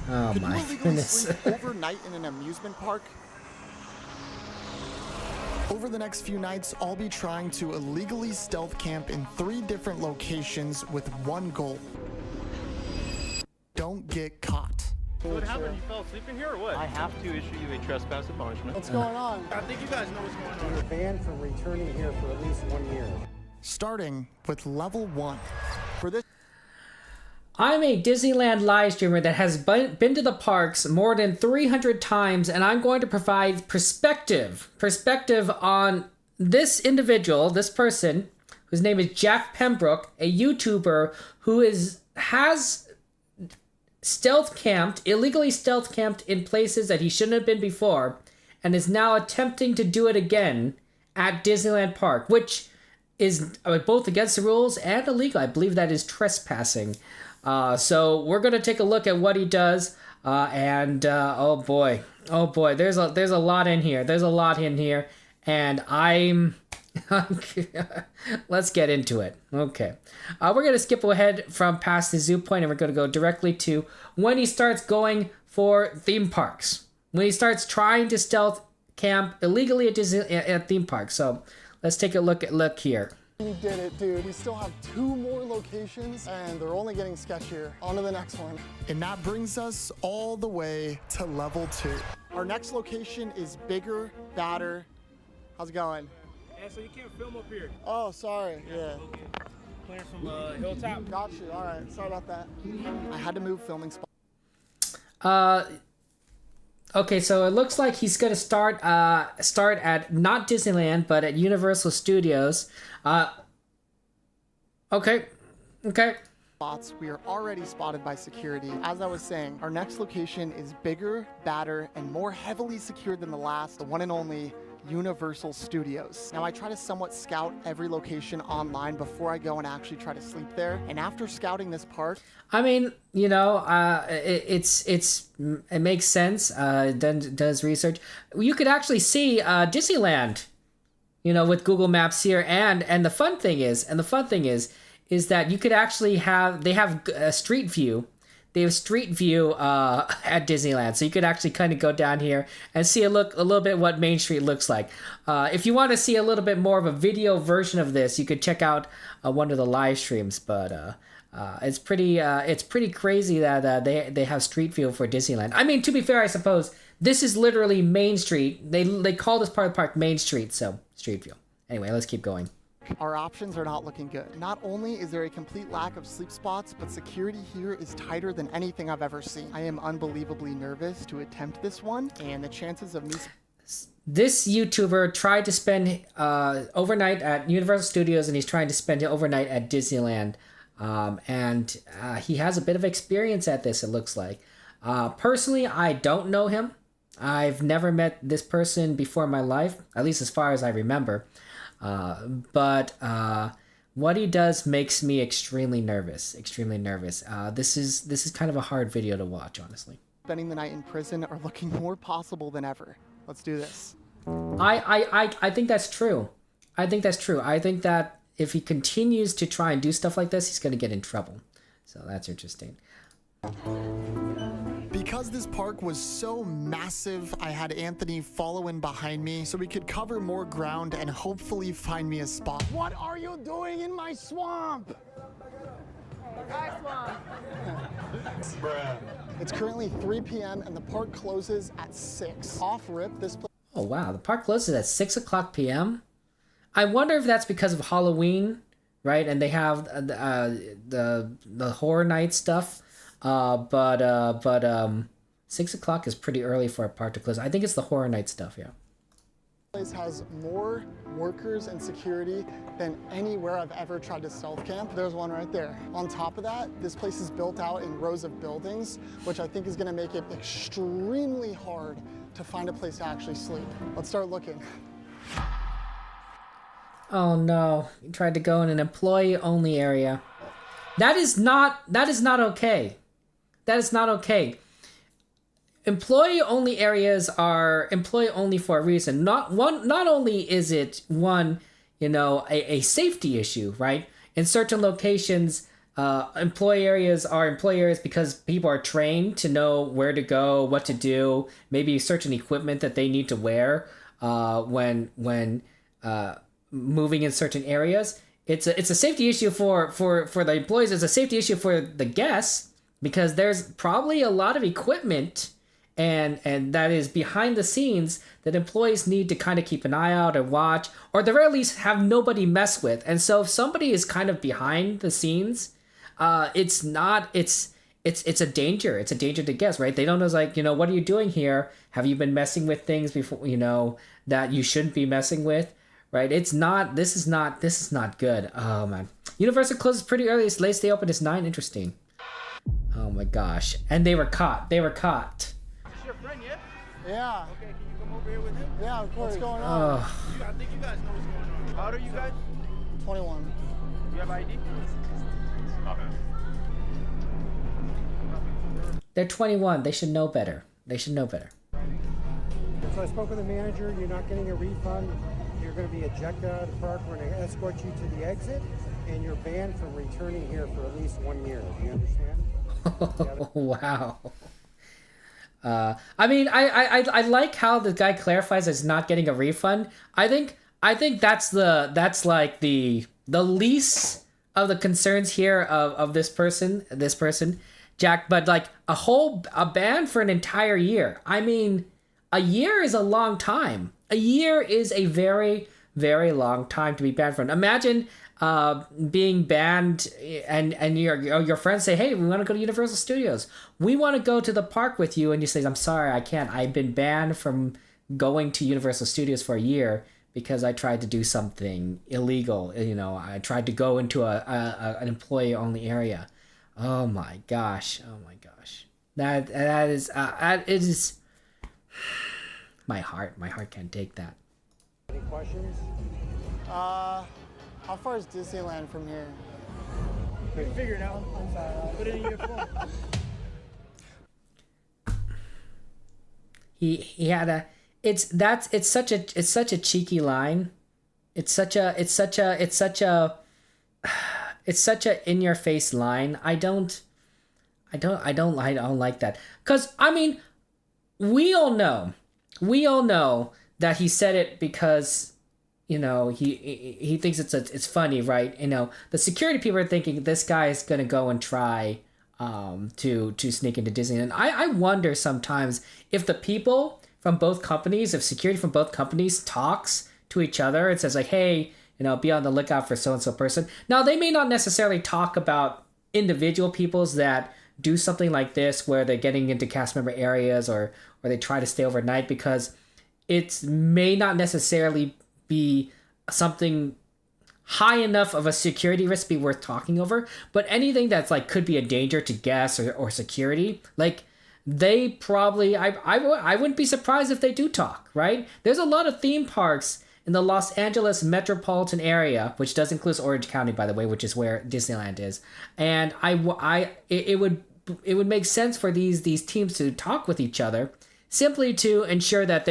Oh Could my you illegally goodness. sleep overnight in an amusement park? Over the next few nights, I'll be trying to illegally stealth camp in 3 different locations with one goal. Don't get caught. So what happened? You fell asleep in here or what? I have to issue you a trespass punishment. What's going on? I think you guys know what's going on. You're banned from returning here for at least 1 year. Starting with level 1. For this, I'm a Disneyland live streamer that has been to the parks more than 300 times, and I'm going to provide perspective on this individual, this person, whose name is Jack Pembrook, a YouTuber who has illegally stealth camped in places that he shouldn't have been before, and is now attempting to do it again at Disneyland Park, which is both against the rules and illegal. I believe that is trespassing. So we're gonna take a look at what he does, oh boy, there's a lot in here. There's a lot in here, and let's get into it. Okay, we're gonna skip ahead from past the zoo point, and we're gonna go directly to when he starts going for theme parks. When he starts trying to stealth camp illegally at theme parks. So let's take a look here. We did it, dude. We still have 2 more locations, and they're only getting sketchier. On to the next one. and that brings us all the way to level 2. Our next location is bigger, badder. How's it going? Yeah, so you can't film up here. Oh, sorry. Yeah. Playing from Hilltop. Got you. All right. Sorry about that. I had to move filming spot. Okay, so it looks like he's gonna start at not Disneyland, but at Universal Studios. Okay. Spots. We are already spotted by security. As I was saying, our next location is bigger, badder, and more heavily secured than the last, the one and only Universal Studios. Now, I try to somewhat scout every location online before I go and actually try to sleep there. And after scouting this park, I mean, you know, it makes sense. Does research. You could actually see Disneyland, you know, with Google Maps here, and the fun thing is that you could actually they have a street view. They have street view at Disneyland, so you could actually kind of go down here and see a little bit what Main Street looks like. If you want to see a little bit more of a video version of this, you could check out one of the live streams. But it's pretty crazy that they have street view for Disneyland. I mean, to be fair, I suppose this is literally Main Street. They call this part of the park Main Street, so street view. Anyway, let's keep going. our options are not looking good. Not only is there a complete lack of sleep spots, but security here is tighter than anything I've ever seen. I am unbelievably nervous to attempt this one, and the chances of me... This YouTuber tried to spend overnight at Universal Studios, and he's trying to spend it overnight at Disneyland. And he has a bit of experience at this, it looks like. Personally, I don't know him. I've never met this person before in my life, at least as far as I remember. But what he does makes me extremely nervous. This is kind of a hard video to watch, honestly. Spending the night in prison are looking more possible than ever. Let's do this. I think that's true. I think that if he continues to try and do stuff like this, he's going to get in trouble. So that's interesting. Because this park was so massive, I had Anthony follow in behind me so we could cover more ground and hopefully find me a spot. What are you doing in my swamp? It's currently 3 p.m. and the park closes at 6. Off rip, this place. Oh wow, the park closes at 6 o'clock p.m. I wonder if that's because of Halloween, right? And they have the horror night stuff. But 6 o'clock is pretty early for a park to close. I think it's the horror night stuff, yeah. This place has more workers and security than anywhere I've ever tried to stealth camp. There's one right there. On top of that, this place is built out in rows of buildings, which I think is going to make it extremely hard to find a place to actually sleep. Let's start looking. Oh no, he tried to go in an employee-only area. That is not okay. That is not okay. Employee-only areas are employee-only for a reason. Not only is it a safety issue, right? In certain locations, employee areas are employee areas because people are trained to know where to go, what to do, maybe certain equipment that they need to wear when moving in certain areas. It's a safety issue for the employees. It's a safety issue for the guests because there's probably a lot of equipment and that is behind the scenes that employees need to kind of keep an eye out and watch, or at the very least have nobody mess with. And so if somebody is kind of behind the scenes, it's a danger. It's a danger to guests, right? They don't know, like, what are you doing here? Have you been messing with things before, that you shouldn't be messing with, right? This is not good. Oh man. Universal closes pretty early. Its latest day open is 9. Interesting. Oh my gosh. And they were caught. Is this your friend, yeah? Yeah. Okay, can you come over here with him? Yeah, of course. What's going on? I think you guys know what's going on. How old are you guys? 21. You have ID? They're 21. They should know better. So I spoke with the manager. You're not getting a refund. You're going to be ejected out of the park. We're going to escort you to the exit, and you're banned from returning here for at least 1 year. Do you understand? Wow. I mean, I like how the guy clarifies as not getting a refund. I think that's like the least of the concerns here of this person, Jack. But like a ban for an entire year. I mean, a year is a long time. A year is a very, very long time to be banned from. Imagine being banned and your friends say, hey, we want to go to Universal Studios. We want to go to the park with you. And you say, I'm sorry, I can't. I've been banned from going to Universal Studios for a year because I tried to do something illegal. I tried to go into an employee-only area. Oh my gosh. That is it is my heart can't take that. Any questions? How far is Disneyland from here? You can figure it out. Put it in your phone. He had a it's such a cheeky line. It's such a in your face line. I don't like that. 'Cause I mean, we all know that he said it because he thinks it's funny, right? The security people are thinking this guy is gonna go and try to sneak into Disneyland. I wonder sometimes if the people from both companies, if security from both companies talks to each other and says like, hey, be on the lookout for so-and-so person. Now, they may not necessarily talk about individual peoples that do something like this where they're getting into cast member areas or they try to stay overnight, because it may not necessarily be something high enough of a security risk be worth talking over. But anything that's like could be a danger to guests or security, like they probably, I wouldn't be surprised if they do talk, right? There's a lot of theme parks in the Los Angeles metropolitan area, which does include Orange County, by the way, which is where Disneyland is. And it would make sense for these teams to talk with each other, simply to ensure that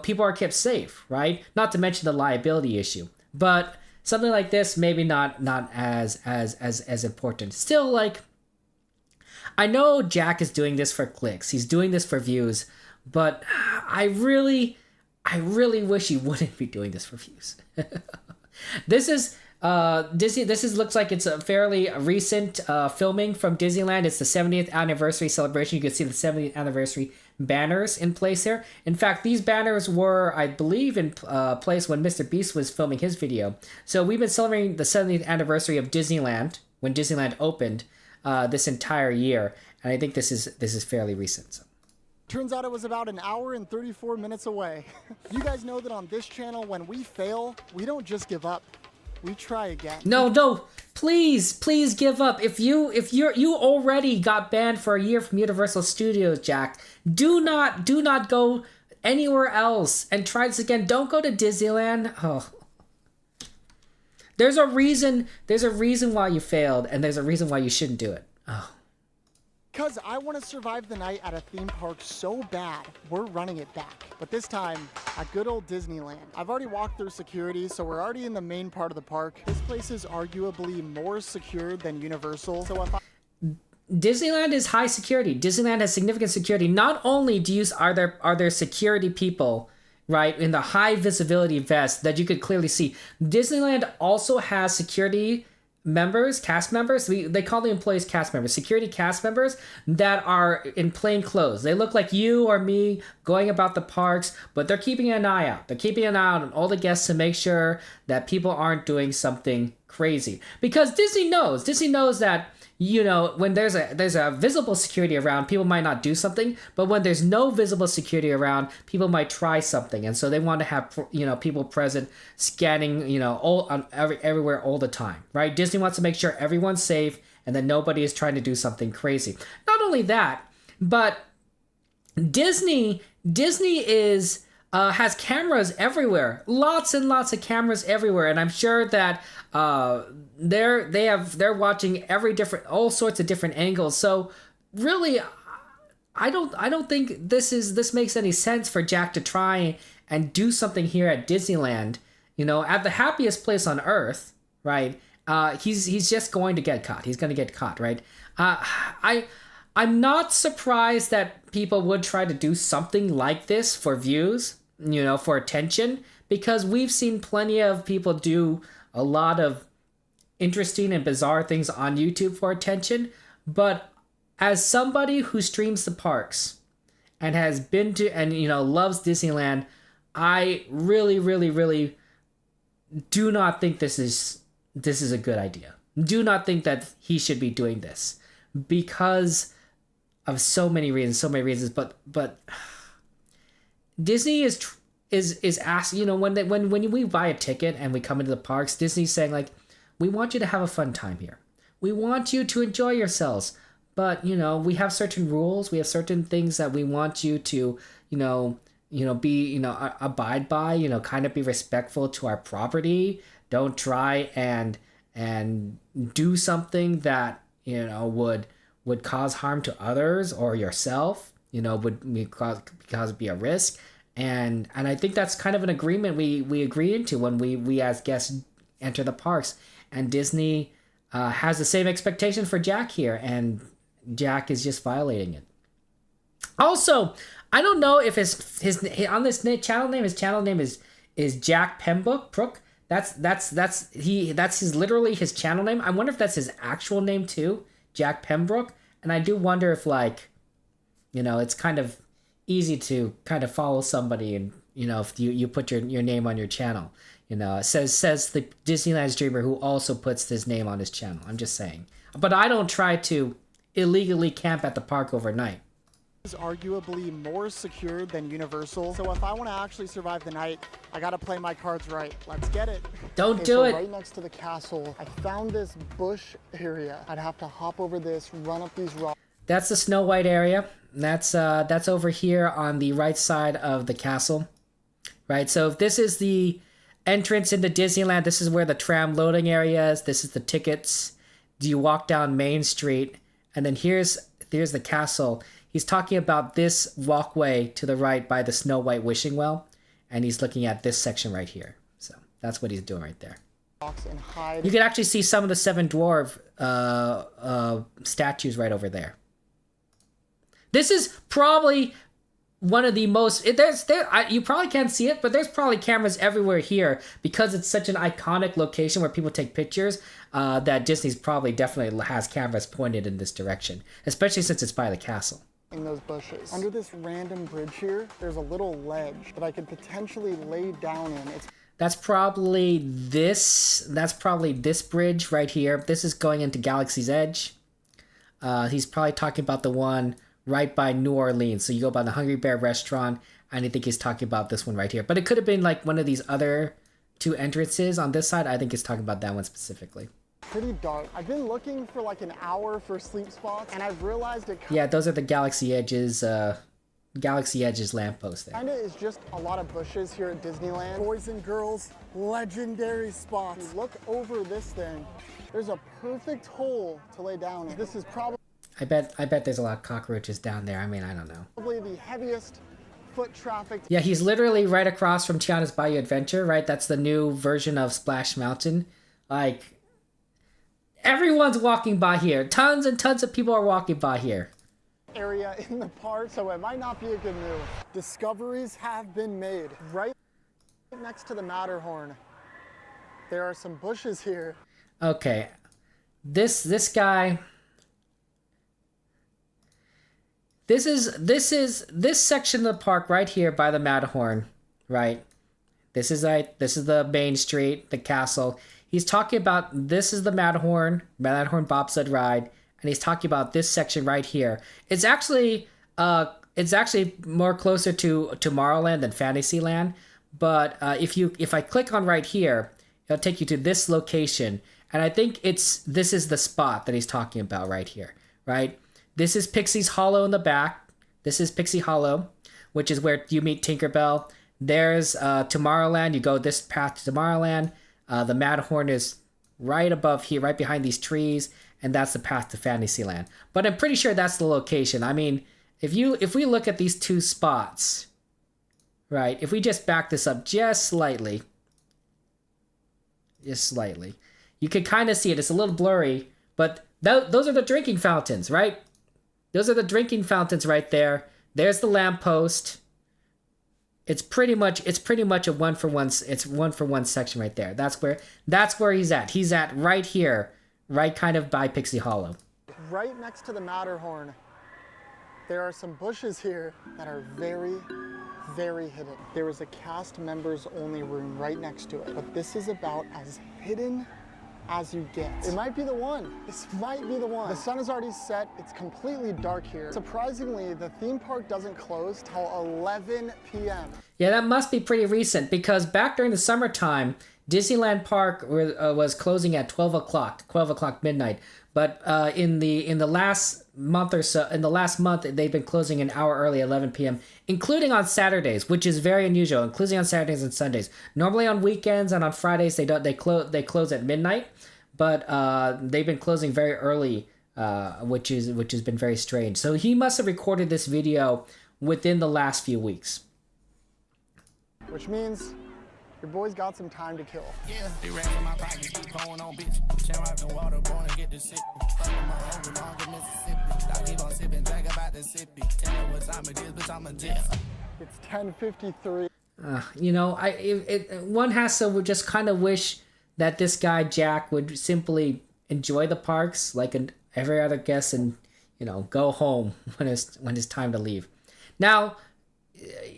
people are kept safe, right? Not to mention the liability issue. But something like this, maybe not as important. Still, like, I know Jack is doing this for clicks. He's doing this for views, but I really wish he wouldn't be doing this for views. This is Disney. Looks like it's a fairly recent filming from Disneyland. It's the 70th anniversary celebration. You can see the 70th anniversary banners in place here. In fact, these banners were, I believe, in place when Mr. Beast was filming his video. So we've been celebrating the 70th anniversary of Disneyland when Disneyland opened this entire year, and I think this is fairly recent. So. Turns out it was about an hour and 34 minutes away. You guys know that on this channel, when we fail, we don't just give up. We try again. No, please give up. If you already got banned for a year from Universal Studios, Jack, do not go anywhere else and try this again. Don't go to Disneyland. Oh. There's a reason why you failed, and there's a reason why you shouldn't do it. Oh. Because I want to survive the night at a theme park so bad, we're running it back. But this time, at good old Disneyland. I've already walked through security, so we're already in the main part of the park. This place is arguably more secure than Universal, so if I... Disneyland is high security. Disneyland has significant security. Not only are there security people, right, in the high visibility vest that you could clearly see. Disneyland also has security members, cast members. They call the employees cast members, security cast members that are in plain clothes. They look like you or me going about the parks, but they're keeping an eye out. They're keeping an eye out on all the guests to make sure that people aren't doing something crazy. Because Disney knows that, you know, when there's a visible security around, people might not do something, but when there's no visible security around, people might try something, and so they want to have, you know, people present scanning, you know, everywhere all the time, right? Disney wants to make sure everyone's safe and that nobody is trying to do something crazy. Not only that, but Disney is has cameras everywhere, lots and lots of cameras everywhere, and I'm sure that they're watching all sorts of different angles. So really, I don't think this makes any sense for Jack to try and do something here at Disneyland. You know, at the happiest place on earth, right? He's just going to get caught. He's going to get caught, right? I'm not surprised that people would try to do something like this for views, you know, for attention, because we've seen plenty of people do a lot of interesting and bizarre things on YouTube for attention. But as somebody who streams the parks and has been to, and, you know, loves Disneyland, I really, really, really do not think this is a good idea. Do not think that he should be doing this because of so many reasons. But Disney is asking, you know, when we buy a ticket and we come into the parks, Disney's saying, like, we want you to have a fun time here. We want you to enjoy yourselves. But, you know, we have certain rules. We have certain things that we want you to, you know, be, you know, abide by, you know, kind of be respectful to our property. Don't try and do something that, you know, would cause harm to others or yourself, you know, would cause be a risk. And I think that's kind of an agreement we agree into when we as guests enter the parks. And Disney has the same expectation for Jack here, and Jack is just violating it. Also, I don't know if his on this channel name, his channel name is Jack Pembrook. That's literally his channel name. I wonder if that's his actual name too, Jack Pembrook. And I do wonder if, like, you know, it's kind of easy to kind of follow somebody, and, you know, if you put your name on your channel, you know, it says the Disneyland Streamer, who also puts his name on his channel. I'm just saying, but I don't try to illegally camp at the park overnight. Is arguably more secure than Universal, so if I want to actually survive the night, I gotta play my cards right. Let's get it. Don't do it. Right next to the castle, I found this bush area. I'd have to hop over this, run up these rocks. That's the Snow White area. That's over here on the right side of the castle, right? So if this is the entrance into Disneyland, this is where the tram loading area is. This is the tickets. You walk down Main Street, and then here's the castle. He's talking about this walkway to the right by the Snow White wishing well, and he's looking at this section right here. So that's what he's doing right there. And hide. You can actually see some of the Seven Dwarf statues right over there. This is probably one of the most... you probably can't see it, but there's probably cameras everywhere here because it's such an iconic location where people take pictures, that Disney's probably definitely has cameras pointed in this direction, especially since it's by the castle. In those bushes. Under this random bridge here, there's a little ledge that I could potentially lay down in. That's probably this bridge right here. This is going into Galaxy's Edge. He's probably talking about the one right by New Orleans. So you go by the Hungry Bear restaurant, and I think he's talking about this one right here. But it could have been like one of these other two entrances on this side. I think he's talking about that one specifically. Pretty dark. I've been looking for like an hour for sleep spots, and I've realized it. Yeah, those are the Galaxy Edge's lamppost there. Kinda is just a lot of bushes here at Disneyland. Boys and girls, legendary spots. Look over this thing. There's a perfect hole to lay down in. This is probably... I bet there's a lot of cockroaches down there. I mean, I don't know. Probably the heaviest foot traffic. Yeah, he's literally right across from Tiana's Bayou Adventure, right? That's the new version of Splash Mountain. Like, everyone's walking by here. Tons and tons of people are walking by here. Area in the park, so it might not be a good move. Discoveries have been made. Right next to the Matterhorn, there are some bushes here. Okay, this guy. This section of the park right here by the Matterhorn, right? This is the main street, the castle. He's talking about this is the Matterhorn bobsled ride, and he's talking about this section right here. It's actually more closer to Tomorrowland than Fantasyland, but if I click on right here, it'll take you to this location, and I think this is the spot that he's talking about right here, right? This is Pixie's Hollow in the back. This is Pixie Hollow, which is where you meet Tinkerbell. There's Tomorrowland. You go this path to Tomorrowland. The Matterhorn is right above here, right behind these trees, and that's the path to Fantasyland. But I'm pretty sure that's the location. I mean, if we look at these two spots, right? If we just back this up just slightly, you can kind of see it. It's a little blurry, but those are the drinking fountains, right? Those are the drinking fountains right there. There's the lamppost. It's pretty much a one for one section right there. That's where he's at. He's at right here, right kind of by Pixie Hollow. Right next to the Matterhorn, there are some bushes here that are very, very hidden. There is a cast members only room right next to it, but this is about as hidden as you get. It might be the one. This might be the one. The sun is already set. It's completely dark here. Surprisingly, the theme park doesn't close till 11 p.m. Yeah, that must be pretty recent because back during the summertime, Disneyland Park was closing at 12 o'clock midnight. But in the last month or so, they've been closing an hour early, 11 p.m., including on Saturdays, which is very unusual, including on Saturdays and Sundays. Normally on weekends and on Fridays they close at midnight, but they've been closing very early, which has been very strange. So he must have recorded this video within the last few weeks. Which means your boy's got some time to kill. Yeah, they ran in my pocket, keep going on, bitch. Chain rockin' water, born and get the sip. Fuckin' my over, Mississippi. I keep on sipping, drag about the sippy. Tell me what time it is, bitch, I'm a jet. It's 10:53. One has to just kind of wish that this guy Jack would simply enjoy the parks like every other guest, and go home when it's time to leave. Now,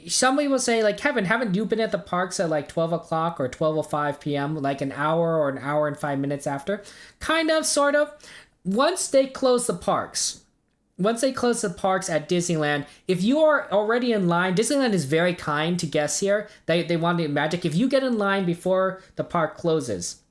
somebody will say, like, Kevin, haven't you been at the parks at like 12 o'clock or 12:05 p.m., like an hour or an hour and 5 minutes after? Kind of, sort of. Once they close the parks at Disneyland, if you are already in line, Disneyland is very kind to guests here. They want the magic. If you get in line before the park closes,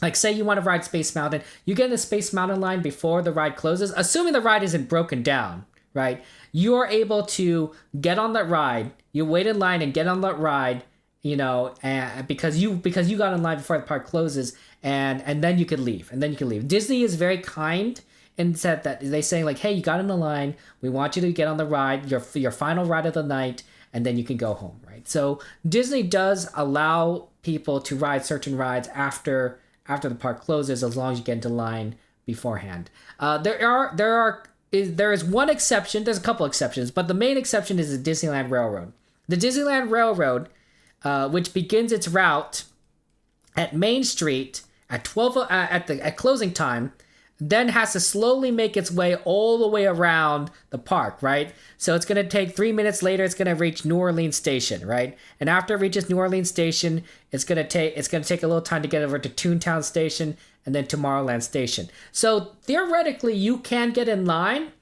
like say you want to ride Space Mountain, you get in the Space Mountain line before the ride closes, assuming the ride isn't broken down, right? You are able to get on that ride. You wait in line and get on that ride, because you got in line before the park closes, and then you can leave. Disney is very kind and said that they say like, hey, you got in the line. We want you to get on the ride, your final ride of the night, and then you can go home, right? So Disney does allow people to ride certain rides after the park closes, as long as you get into line beforehand. There is one exception. There's a couple exceptions, but the main exception is the Disneyland Railroad. The Disneyland Railroad, which begins its route at Main Street at closing time, then has to slowly make its way all the way around the park, right? So it's going to take 3 minutes later, it's going to reach New Orleans Station, right? And after it reaches New Orleans Station, it's going to take a little time to get over to Toontown Station and then Tomorrowland Station. So theoretically, you can get in line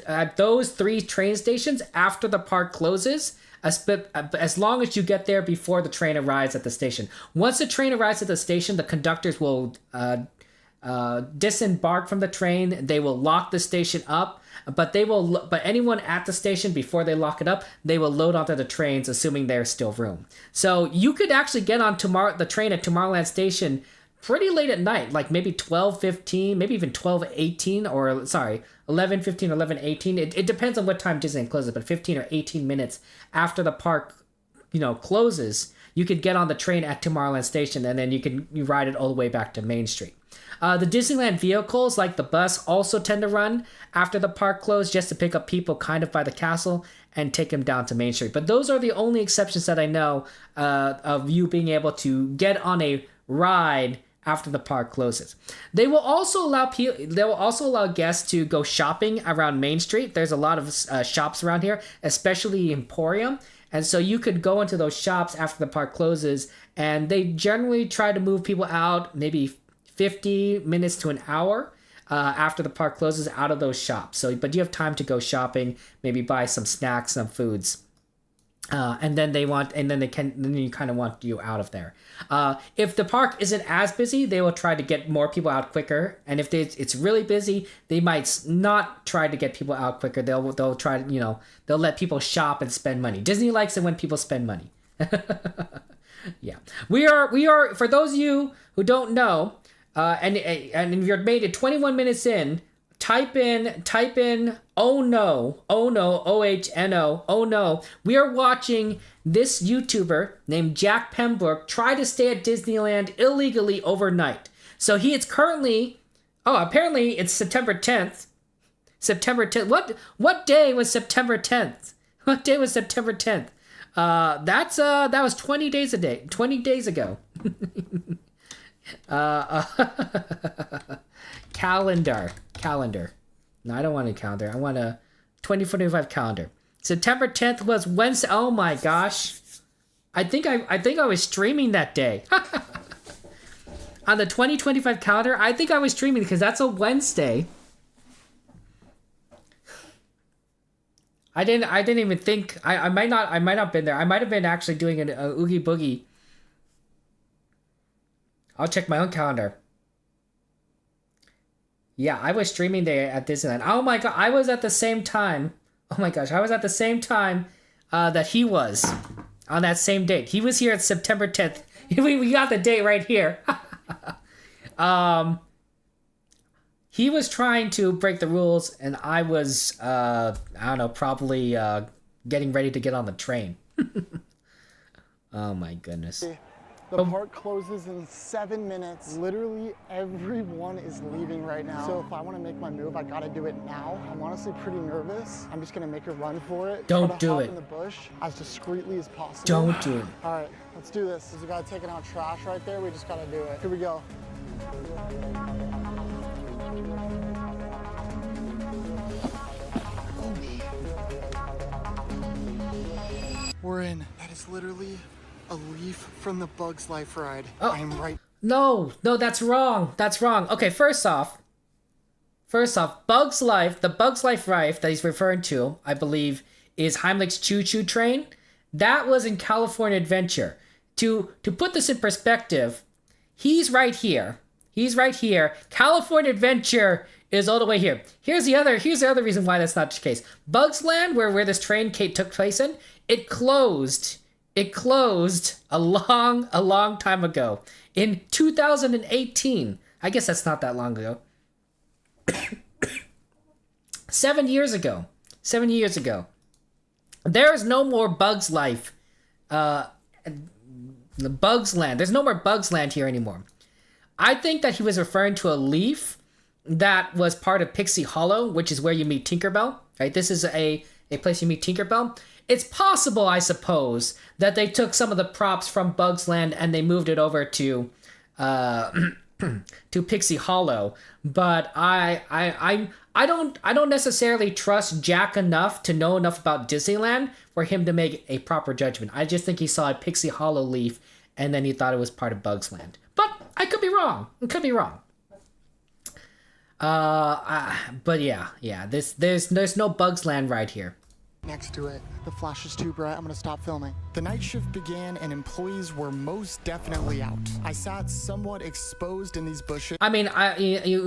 at those 3 train stations after the park closes, as long as you get there before the train arrives at the station. Once the train arrives at the station, the conductors will disembark from the train. They will lock the station up, but anyone at the station, before they lock it up, they will load onto the trains, assuming there's still room. So you could actually get on the train at Tomorrowland Station pretty late at night, like maybe 12:15, maybe even 12:18, or sorry, 11:15 or 11:18. It depends on what time Disneyland closes, but 15 or 18 minutes after the park, closes, you could get on the train at Tomorrowland Station, and then you ride it all the way back to Main Street. The Disneyland vehicles, like the bus, also tend to run after the park closed, just to pick up people kind of by the castle and take them down to Main Street. But those are the only exceptions that I know of you being able to get on a ride after the park closes. They will also allow guests to go shopping around Main Street. There's a lot of shops around here, especially Emporium. And so you could go into those shops after the park closes, and they generally try to move people out maybe 50 minutes to an hour after the park closes out of those shops. But you have time to go shopping, maybe buy some snacks, some foods. And then you kind of want you out of there. If the park isn't as busy, they will try to get more people out quicker. And if it's really busy, they might not try to get people out quicker. They'll try to, they'll let people shop and spend money. Disney likes it when people spend money. Yeah, we are for those of you who don't know, and if you're made it 21 minutes in. Type in oh no, OHNO, oh no. We are watching this YouTuber named Jack Pembrook try to stay at Disneyland illegally overnight. So he is currently, apparently it's September 10th. September 10th. What day was September 10th? What day was September 10th? That was 20 days ago. Calendar. No, I don't want a calendar. I want a 2025 calendar. September 10th was Wednesday. Oh my gosh. I think I was streaming that day. On the 2025 calendar, I think I was streaming because that's a Wednesday. I didn't even think I might not have been there. I might have been actually doing an Oogie Boogie. I'll check my own calendar. Yeah, I was streaming there at Disneyland. Oh my god, I was at the same time. Oh my gosh, I was at the same time that he was on that same date. He was here at September 10th. We got the date right here. He was trying to break the rules, and I was, probably getting ready to get on the train. Oh my goodness. The park closes in 7 minutes. Literally everyone is leaving right now. So if I want to make my move, I gotta do it now. I'm honestly pretty nervous. I'm just gonna make a run for it. Don't do it. In the bush as discreetly as possible. Don't do it. All right, let's do this. There's a guy taking out trash right there. We just gotta do it. Here we go. We're in. That is literally a leaf from the Bugs Life ride. Oh. I am right. No, that's wrong. That's wrong. Okay, first off, Bugs Life, the Bugs Life ride that he's referring to, I believe, is Heimlich's Choo Choo Train. That was in California Adventure. To put this in perspective, he's right here. California Adventure is all the way here. Here's the other reason why that's not the case. Bugs Land, where this train took place in, it closed a long time ago. In 2018. I guess that's not that long ago. 7 years ago. There is no more Bugs Life. The Bugs Land. There's no more Bugs Land here anymore. I think that he was referring to a leaf that was part of Pixie Hollow, which is where you meet Tinkerbell. Right? This is a place you meet Tinkerbell. It's possible, I suppose, that they took some of the props from Bugs Land and they moved it over to to Pixie Hollow. But I don't necessarily trust Jack enough to know enough about Disneyland for him to make a proper judgment. I just think he saw a Pixie Hollow leaf and then he thought it was part of Bugs Land. But I could be wrong. But yeah. There's no Bugs Land right here. Next to it. The flash is too bright. I'm gonna stop filming. The night shift began and employees were most definitely out. I sat somewhat exposed in these bushes. I mean,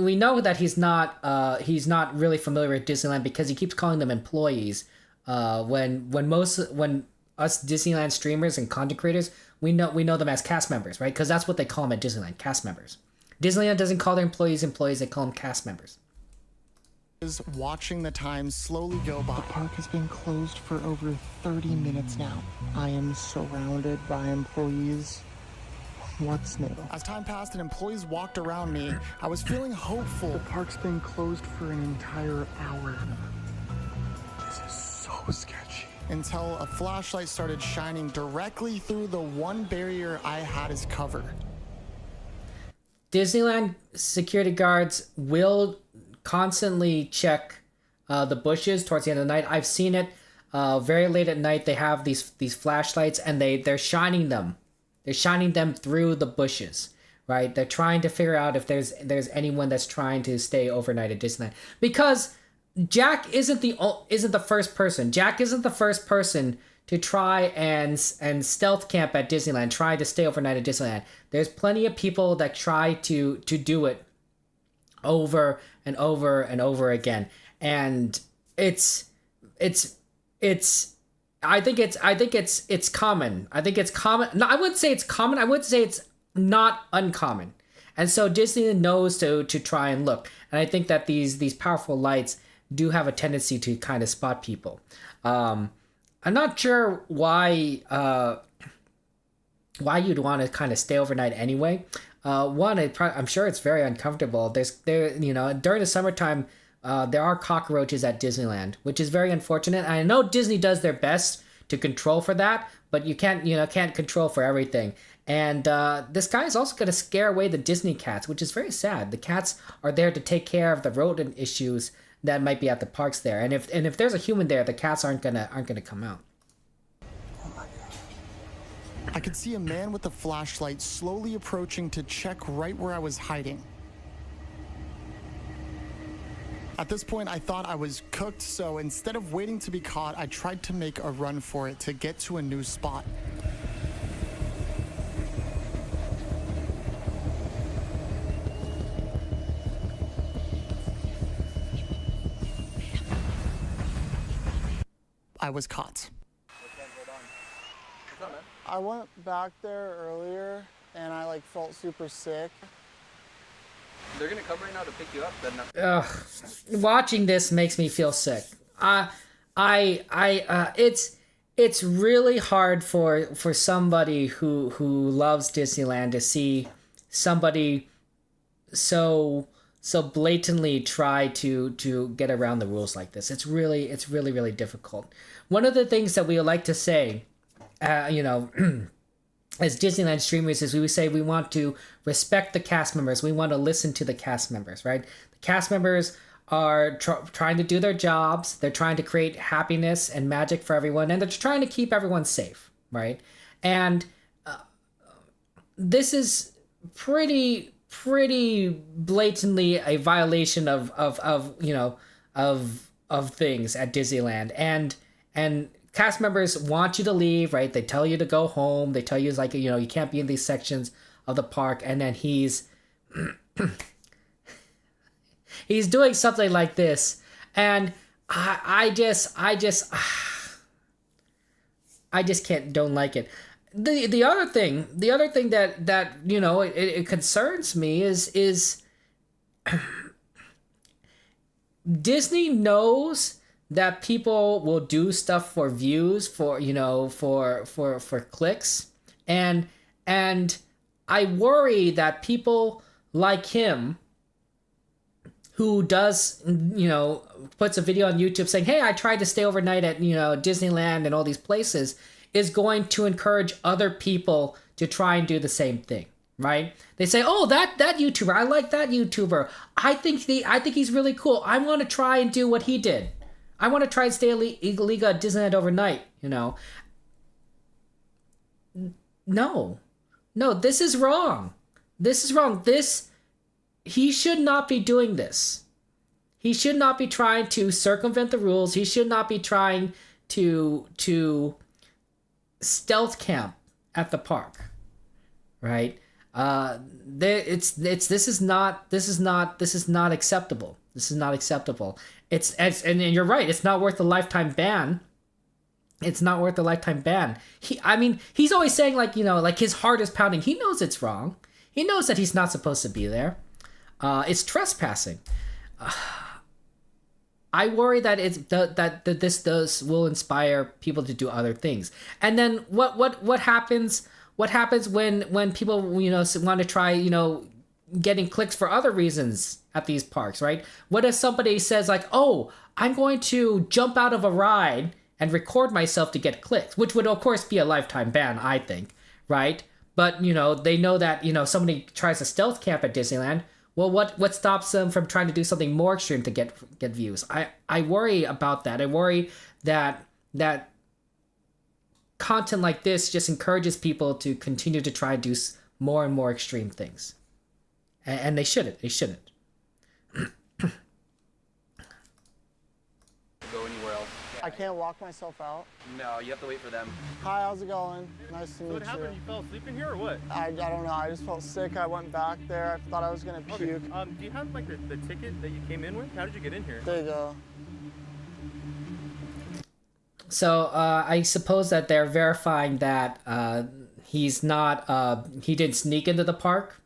we know that he's not really familiar with Disneyland because he keeps calling them employees. When us Disneyland streamers and content creators, we know them as cast members, right? Because that's what they call them at Disneyland, cast members. Disneyland doesn't call their employees, they call them cast members. Is watching the time slowly go by. The park has been closed for over 30 minutes now. I am surrounded by employees. What's new? As time passed and employees walked around me, I was feeling hopeful. The park's been closed for an entire hour. This is so sketchy. Until a flashlight started shining directly through the one barrier I had as cover. Disneyland security guards will constantly check the bushes towards the end of the night. I've seen it very late at night. They have these flashlights and they're shining them. They're shining them through the bushes, right? They're trying to figure out if there's anyone that's trying to stay overnight at Disneyland, because Jack isn't the first person. Jack isn't the first person to try and stealth camp at Disneyland, try to stay overnight at Disneyland. There's plenty of people that try to do it over and over and over again, and it's I think it's common. I think it's common. No, I wouldn't say it's common. I would say it's not uncommon. And so Disney knows to try and look. And I think that these powerful lights do have a tendency to kind of spot people. I'm not sure why you'd want to kind of stay overnight anyway. I'm sure it's very uncomfortable. During the summertime, there are cockroaches at Disneyland, which is very unfortunate. I know Disney does their best to control for that, but you can't control for everything. And this guy is also going to scare away the Disney cats, which is very sad. The cats are there to take care of the rodent issues that might be at the parks there. And if there's a human there, the cats aren't gonna come out. I could see a man with a flashlight slowly approaching to check right where I was hiding. At this point, I thought I was cooked, so instead of waiting to be caught, I tried to make a run for it to get to a new spot. I was caught. I went back there earlier and I felt super sick. They're gonna come right now to pick you up. Then. Watching this makes me feel sick. It's really hard for somebody who loves Disneyland to see somebody so blatantly try to get around the rules like this. It's really difficult. One of the things that we like to say, as Disneyland streamers, is we say we want to respect the cast members. We want to listen to the cast members, right? The cast members are trying to do their jobs. They're trying to create happiness and magic for everyone, and they're trying to keep everyone safe, right? And this is pretty blatantly a violation of things at Disneyland, and cast members want you to leave, right? They tell you to go home. They tell you you can't be in these sections of the park, and then he's doing something like this, and I just don't like it. The other thing that it concerns me is Disney knows that people will do stuff for views, for clicks, and I worry that people like him, who does puts a video on YouTube saying, "Hey, I tried to stay overnight at Disneyland and all these places," is going to encourage other people to try and do the same thing, right? They say, "Oh, that YouTuber, I like that YouTuber. I think he's really cool. I want to try and do what he did. I want to try and stay illegal at Disneyland overnight." No, this is wrong. He should not be doing this. He should not be trying to circumvent the rules. He should not be trying to stealth camp at the park, right? This is not acceptable. This is not acceptable. And you're right. It's not worth a lifetime ban. It's not worth a lifetime ban. He's always saying, like, you know, like his heart is pounding. He knows it's wrong. He knows that he's not supposed to be there. It's trespassing. I worry that this will inspire people to do other things. And then what happens? What happens when people, you know, want to try, you know, getting clicks for other reasons at these parks, right? What if somebody says like, oh, I'm going to jump out of a ride and record myself to get clicks, which would of course be a lifetime ban, I think, right? But, you know, they know that, you know, somebody tries to stealth camp at Disneyland. Well, what stops them from trying to do something more extreme to get views? I worry about that. I worry that content like this just encourages people to continue to try to do more and more extreme things. And they shouldn't. They shouldn't. Go anywhere else. I can't walk myself out. No, you have to wait for them. Hi, how's it going? Nice to meet you. What happened? You fell asleep in here or what? I don't know. I just felt sick. I went back there. I thought I was gonna puke. Okay. Do you have like the ticket that you came in with? How did you get in here? There you go. So I suppose that they're verifying that he's not. He didn't sneak into the park.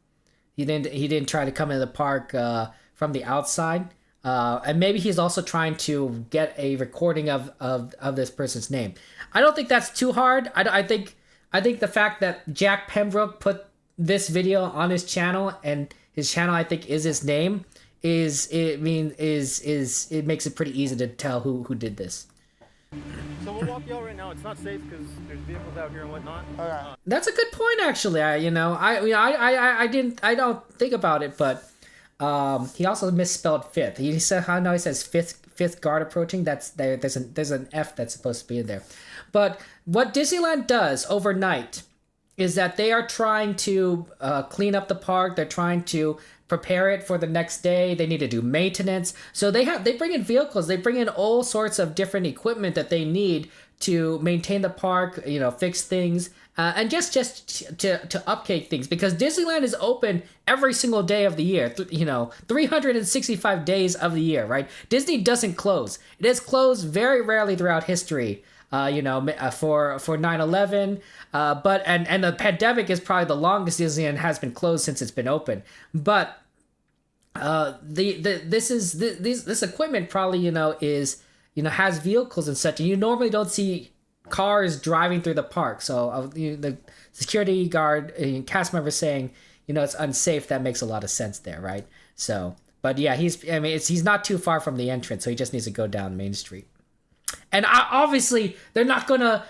He didn't try to come into the park from the outside. And maybe he's also trying to get a recording of this person's name. I don't think that's too hard. I think the fact that Jack Pembrook put this video on his channel, and his channel I think is his name, it makes it pretty easy to tell who did this. So we'll walk you out right now. It's not safe because there's vehicles out here and whatnot. Okay. That's a good point, actually. I don't think about it, but he also misspelled fifth. He said how now he says fifth guard approaching. There's an F that's supposed to be in there. But what Disneyland does overnight is that they are trying to clean up the park. They're trying to prepare it for the next day. They need to do maintenance. So they bring in vehicles. They bring in all sorts of different equipment that they need to maintain the park, you know, fix things, and just to upkeep things, because Disneyland is open every single day of the year, 365 days of the year, right? Disney doesn't close. It has closed very rarely throughout history, for 9/11, but and the pandemic is probably the longest Disneyland has been closed since it's been open. But this equipment probably is has vehicles and such, and you normally don't see cars driving through the park. So the security guard and cast member saying it's unsafe, that makes a lot of sense there, right? So, but yeah, he's not too far from the entrance, so he just needs to go down Main Street. And obviously, they're not going to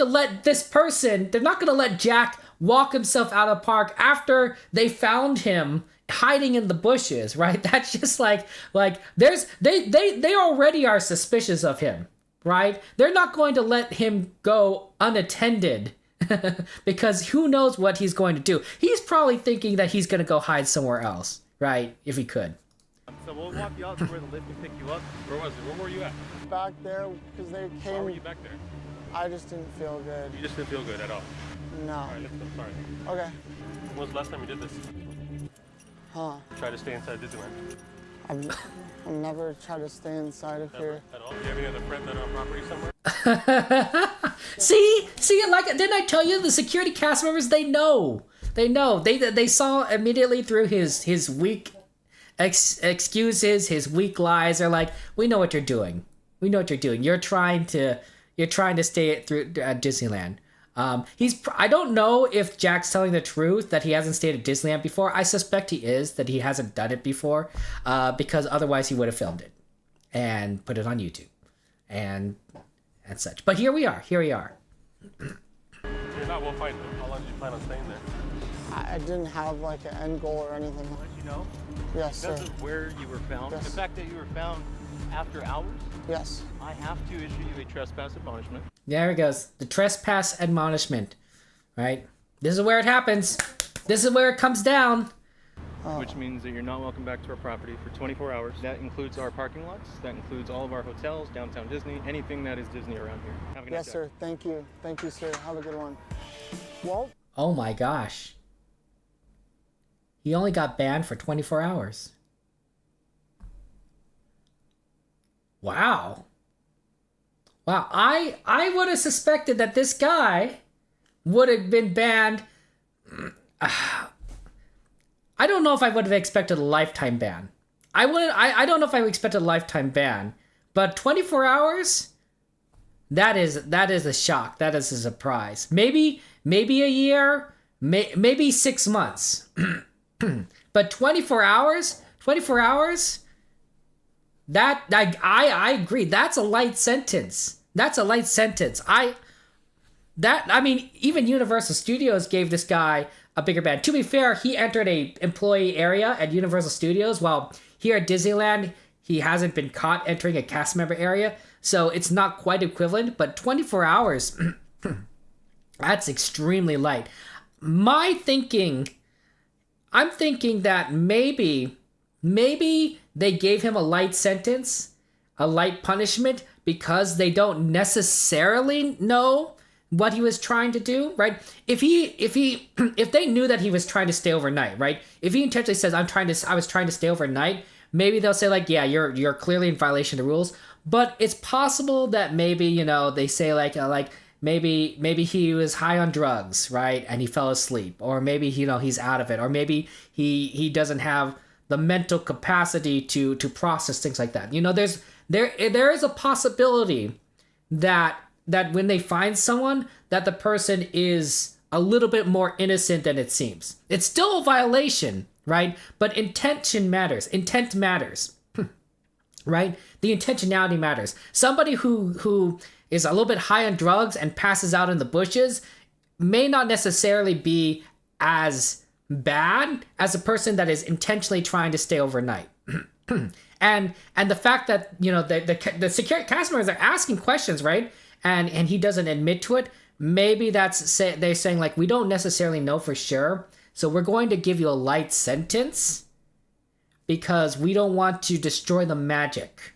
let this person, they're not going to let Jack walk himself out of the park after they found him hiding in the bushes, right? That's just like they already are suspicious of him, right? They're not going to let him go unattended because who knows what he's going to do. He's probably thinking that he's going to go hide somewhere else, right? If he could. So we'll walk you out to where the lift can pick you up. Where was it? Where were you at? Back there, because they came. Why were you back there? I just didn't feel good. You just didn't feel good at all? No. All right, let's go. Sorry. Okay. When was the last time you did this? Huh. Try to stay inside Disneyland. I've never tried to stay inside of here. At all? Do you have any other friends that are on property somewhere? See, like, didn't I tell you, the security cast members, they know. They saw immediately through his weak excuses, his weak lies. They're like, we know what you're doing. You're trying to stay through at Disneyland. I don't know if Jack's telling the truth that he hasn't stayed at Disneyland before. I suspect he is, that he hasn't done it before, because otherwise he would have filmed it and put it on YouTube and such. But here we are. You're not, we'll find them. How long did you plan on staying there? I didn't have like an end goal or anything. Let you know? Yes, sir. This is where you were found. Yes. The fact that you were found after hours, Yes. I have to issue you a trespass admonishment. There it goes. The trespass admonishment, right? This is where it happens. This is where it comes down. Which means that you're not welcome back to our property for 24 hours. That includes our parking lots. That includes all of our hotels, downtown Disney, anything that is Disney around here. Have a good Yes, night. sir. Thank you. Thank you, sir. Have a good one. Well, Oh my gosh. He only got banned for 24 hours. Wow. Wow, I would have suspected that this guy would have been banned. I don't know if I would have expected a lifetime ban. I don't know if I expected a lifetime ban, but 24 hours. That is a shock. That is a surprise. Maybe a year, maybe 6 months, but 24 hours. 24 hours. That I agree. That's a light sentence. That's a light sentence. I mean, even Universal Studios gave this guy a bigger ban. To be fair, he entered a employee area at Universal Studios, while here at Disneyland, he hasn't been caught entering a cast member area. So it's not quite equivalent, but 24 hours, that's extremely light. I'm thinking that maybe they gave him a light sentence, a light punishment, because they don't necessarily know what he was trying to do, right? If they knew that he was trying to stay overnight, right? If he intentionally says, I was trying to stay overnight, maybe they'll say like, yeah, you're clearly in violation of the rules. But it's possible that maybe, they say like maybe he was high on drugs, right? And he fell asleep, or maybe, he's out of it, or maybe he doesn't have the mental capacity to process things like that. There is a possibility that when they find someone, that the person is a little bit more innocent than it seems. It's still a violation, right? But intention matters. Intent matters. Right? The intentionality matters. Somebody who is a little bit high on drugs and passes out in the bushes may not necessarily be as bad as a person that is intentionally trying to stay overnight. and the fact that the security cast members are asking questions, right? And he doesn't admit to it. Maybe they're saying like, we don't necessarily know for sure, so we're going to give you a light sentence, because we don't want to destroy the magic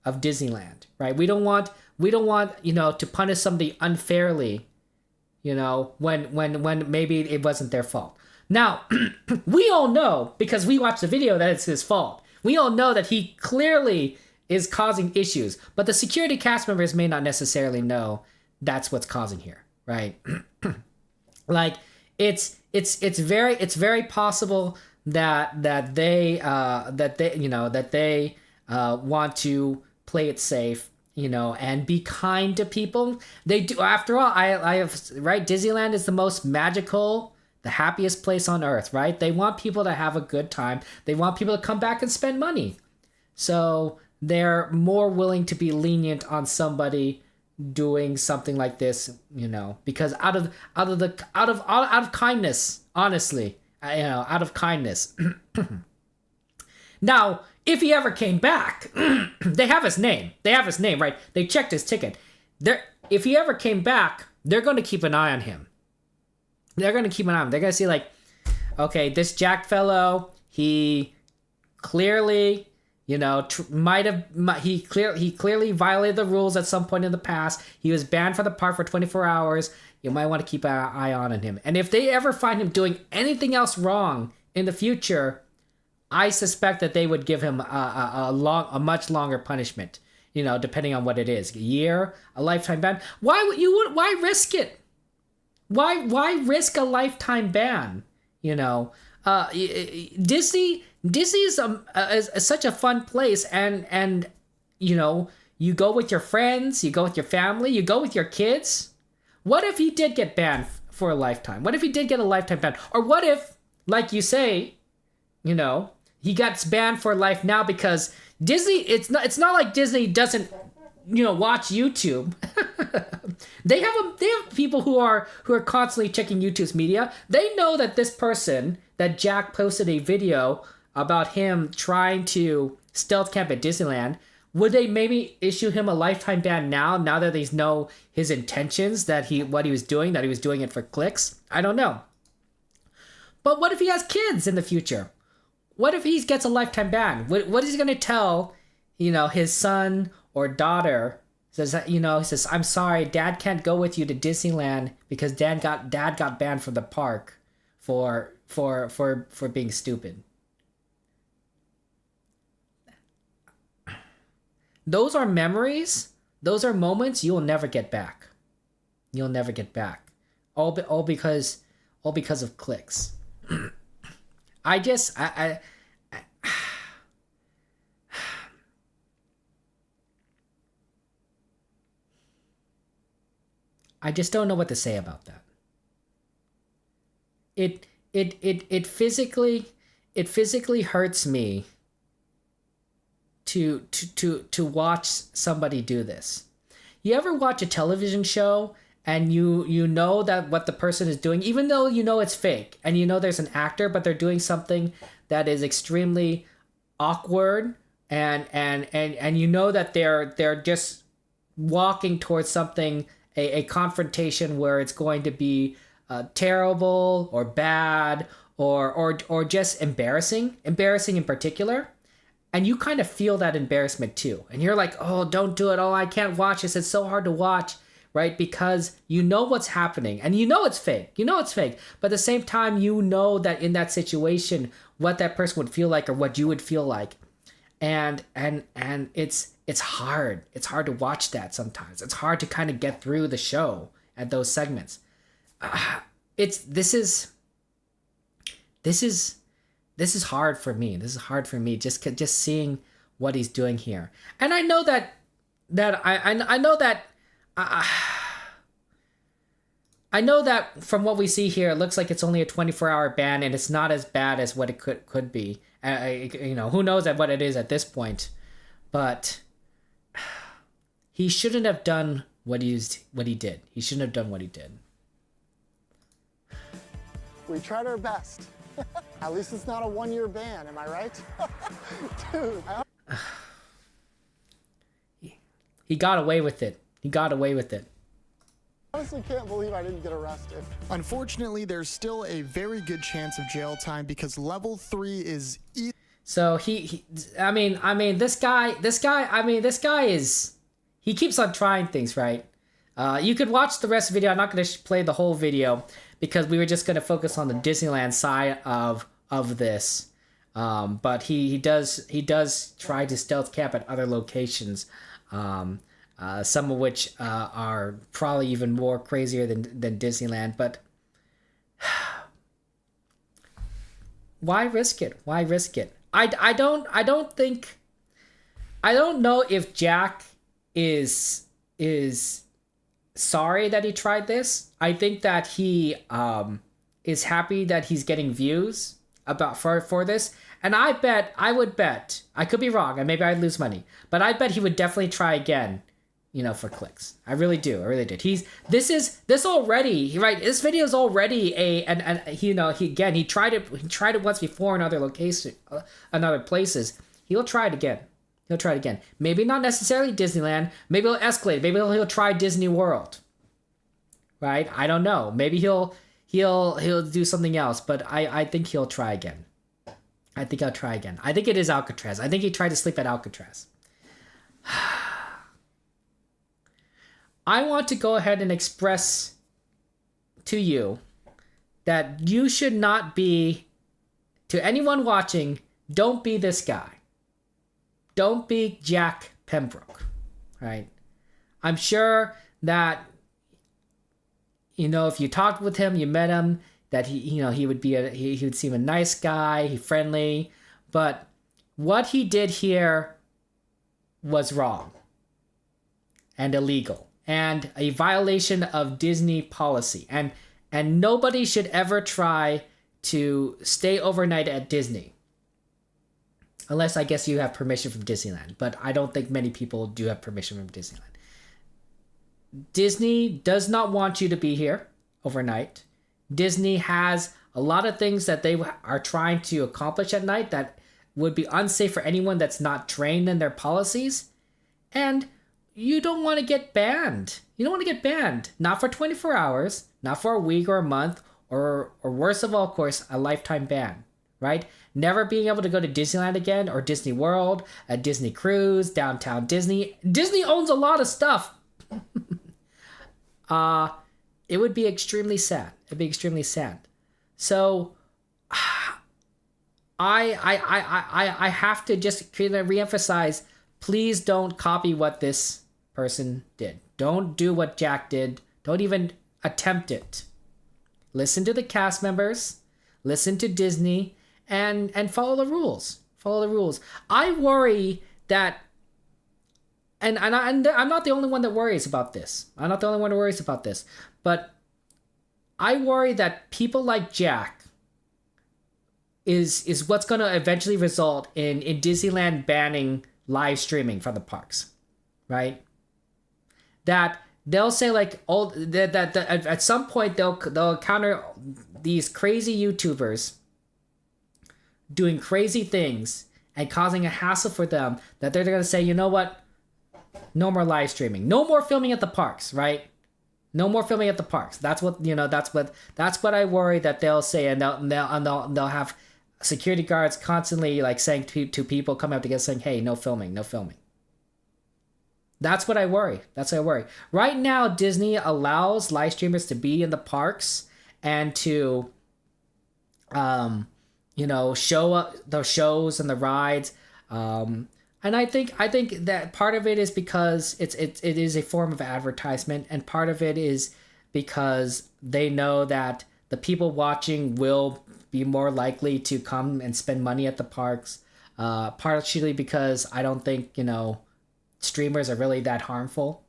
of Disneyland, right? We don't want to punish somebody unfairly, when maybe it wasn't their fault. Now, we all know, because we watched the video, that it's his fault. We all know that he clearly is causing issues, but the security cast members may not necessarily know that's what's causing here, right? Like it's very possible that they want to play it safe, and be kind to people. They do. After all, I have, right? Disneyland is the most magical, the happiest place on earth, right? They want people to have a good time. They want people to come back and spend money. So they're more willing to be lenient on somebody doing something like this, because out of kindness, honestly. Out of kindness. Now, if he ever came back, they have his name. Right? They checked his ticket. If he ever came back, they're going to keep an eye on him. They're going to see like, okay, this Jack fellow, he clearly, he clearly violated the rules at some point in the past. He was banned from the park for 24 hours. You might want to keep an eye on him. And if they ever find him doing anything else wrong in the future, I suspect that they would give him a much longer punishment, depending on what it is. A year, a lifetime ban. Why risk it? Why risk a lifetime ban? Disney is such a fun place, and you go with your friends, you go with your family, you go with your kids. What if he did get banned for a lifetime? What if he did get a lifetime ban? Or what if, like you say, he gets banned for life now because Disney, it's not like Disney doesn't, watch YouTube. They have people who are constantly checking YouTube's media. They know that this person, that Jack posted a video about him trying to stealth camp at Disneyland. Would they maybe issue him a lifetime ban now that they know his intentions, that what he was doing it for clicks? I don't know. But what if he has kids in the future? What if he gets a lifetime ban? What is he going to tell, his son or daughter? He says, I'm sorry, Dad can't go with you to Disneyland because Dad got banned from the park for being stupid. Those are memories those are moments you'll never get back. You'll never get back. All because of clicks. I just I just don't know what to say about that. It physically hurts me to watch somebody do this. You ever watch a television show and you know that what the person is doing, even though you know it's fake and you know there's an actor, but they're doing something that is extremely awkward and you know that they're just walking towards something, a confrontation where it's going to be terrible or bad or just embarrassing in particular. And you kind of feel that embarrassment too. And you're like, oh, don't do it. Oh, I can't watch this. It's so hard to watch, right? Because you know what's happening and you know it's fake. You know it's fake. But at the same time, you know that in that situation, what that person would feel like or what you would feel like. And it's hard. It's hard to watch that sometimes. It's hard to kind of get through the show at those segments. This is hard for me. This is hard for me. Just seeing what he's doing here, and I know that I know that from what we see here, it looks like it's only a 24-hour ban, and it's not as bad as what it could be. Who knows at what it is at this point, but he shouldn't have done what he did. He shouldn't have done what he did. We tried our best. At least it's not a 1-year ban, am I right? Dude. He got away with it. He got away with it. I honestly can't believe I didn't get arrested. Unfortunately, there's still a very good chance of jail time because level 3 is So this guy is, he keeps on trying things, right? You could watch the rest of the video. I'm not going to play the whole video because we were just going to focus on the Disneyland side of this. But he does try to stealth camp at other locations, some of which are probably even more crazier than Disneyland. But why risk it? Why risk it? I don't know if Jack is sorry that he tried this. I think that he is happy that he's getting views for this. And I would bet, I could be wrong, and maybe I'd lose money, but I bet he would definitely try again, for clicks. I really do. This video is already he tried it once before in other locations, in other places. He'll try it again. Maybe not necessarily Disneyland. Maybe he'll escalate. Maybe he'll try Disney World. Right? I don't know. Maybe he'll do something else. But I think he'll try again. I think I'll try again. I think it is Alcatraz. I think he tried to sleep at Alcatraz. I want to go ahead and express to you that you should not be, to anyone watching, don't be this guy. Don't be Jack Pembrook, right? I'm sure that, if you talked with him, you met him, that he would seem a nice guy, friendly, but what he did here was wrong and illegal and a violation of Disney policy, and nobody should ever try to stay overnight at Disney. Unless, I guess, you have permission from Disneyland. But I don't think many people do have permission from Disneyland. Disney does not want you to be here overnight. Disney has a lot of things that they are trying to accomplish at night that would be unsafe for anyone that's not trained in their policies. And you don't want to get banned. Not for 24 hours, not for a week or a month, or worst of all, of course, a lifetime ban. Right? Never being able to go to Disneyland again, or Disney World, a Disney Cruise, Downtown Disney. Disney owns a lot of stuff. It would be extremely sad. So, I have to just kind of reemphasize, please don't copy what this person did. Don't do what Jack did. Don't even attempt it. Listen to the cast members, listen to Disney, and follow the rules. Follow the rules. I worry that, and I'm not the only one that worries about this. I'm not the only one who worries about this. But I worry that people like Jack is what's going to eventually result in Disneyland banning live streaming from the parks, right? That they'll say like that at some point they'll encounter these crazy YouTubers doing crazy things and causing a hassle for them, that they're going to say, you know what? No more live streaming. No more filming at the parks, right? No more filming at the parks. That's what, you know, that's what I worry that they'll say, and they'll have security guards constantly like saying to people coming up together saying, hey, no filming, no filming. That's what I worry. That's what I worry. Right now, Disney allows live streamers to be in the parks and to, you know, show up the shows and the rides. And I think that part of it is because it is a form of advertisement, and part of it is because they know that the people watching will be more likely to come and spend money at the parks. Partially because I don't think, you know, streamers are really that harmful.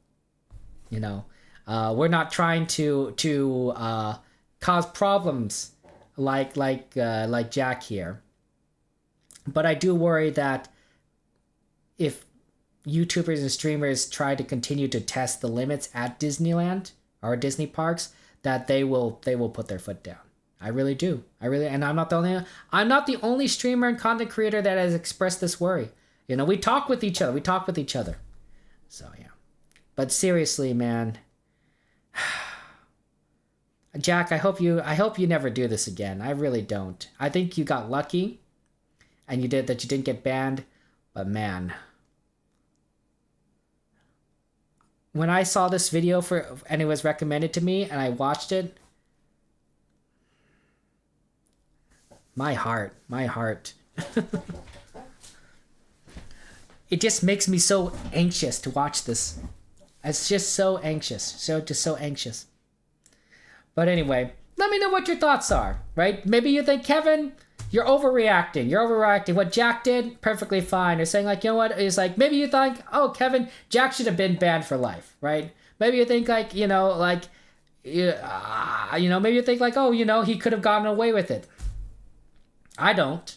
You know, we're not trying to cause problems like Jack here. But I do worry that if YouTubers and streamers try to continue to test the limits at Disneyland or Disney parks, that they will put their foot down. I really do. And I'm not the only streamer and content creator that has expressed this worry. You know, we talk with each other. So yeah. But seriously, man, Jack, I hope you never do this again. I really don't. I think you got lucky and you didn't get banned, but man, when I saw this video and it was recommended to me and I watched it, my heart. It just makes me so anxious to watch this. It's just so anxious. So anxious. But anyway, let me know what your thoughts are, right? Maybe you think, Kevin, you're overreacting. What Jack did, perfectly fine. Or saying like, you know what? It's like, maybe you think, oh, Kevin, Jack should have been banned for life, right? Maybe you think like, you know, like, maybe you think like, oh, you know, he could have gotten away with it. I don't.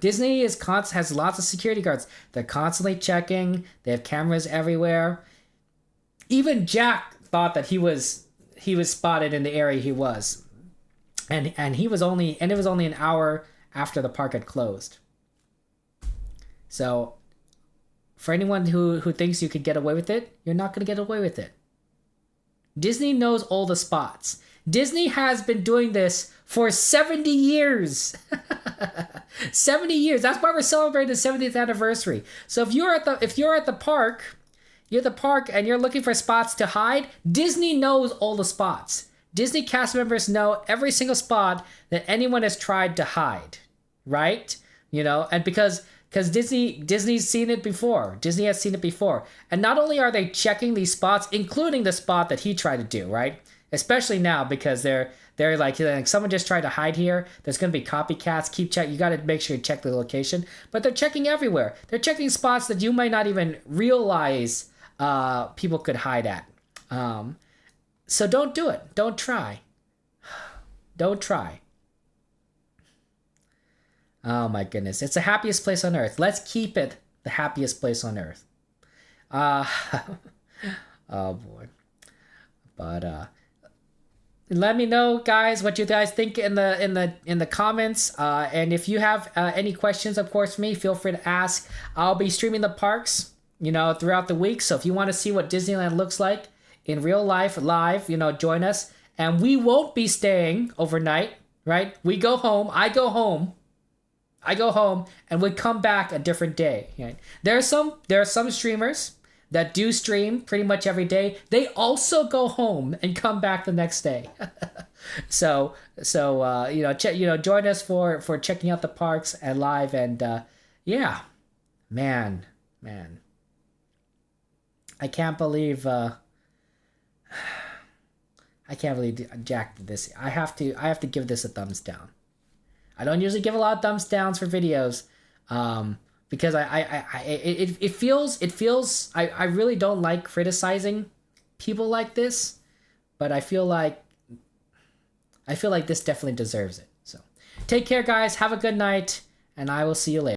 Disney has lots of security guards. They're constantly checking. They have cameras everywhere. Even Jack thought that he was spotted in the area he was, and it was only an hour after the park had closed. So, for anyone who thinks you could get away with it, you're not going to get away with it. Disney knows all the spots. Disney has been doing this for 70 years. 70 years. That's why we're celebrating the 70th anniversary. So if you're at the park, and you're looking for spots to hide, Disney knows all the spots. Disney cast members know every single spot that anyone has tried to hide, right? You know, and because Disney's seen it before. Disney has seen it before. And not only are they checking these spots, including the spot that he tried to do, right? Especially now, because they're like someone just tried to hide here. There's going to be copycats. Keep check. You got to make sure you check the location. But they're checking everywhere. They're checking spots that you might not even realize people could hide at. So don't do it. Don't try. Don't try. Oh my goodness. It's the happiest place on earth. Let's keep it the happiest place on earth. Oh boy. But let me know, guys, what you guys think in the comments. And if you have any questions, of course, for me, feel free to ask. I'll be streaming the parks, you know, throughout the week. So if you want to see what Disneyland looks like in real life, live, you know, join us. And we won't be staying overnight, right? We go home. I go home, and we come back a different day. Right? There are some streamers that do stream pretty much every day. They also go home and come back the next day. so join us for checking out the parks and live, and yeah, man. I can't believe Jack did this. I have to give this a thumbs down. I don't usually give a lot of thumbs downs for videos, because it feels I really don't like criticizing people like this, but I feel like this definitely deserves it. So take care, guys. Have a good night, and I will see you later.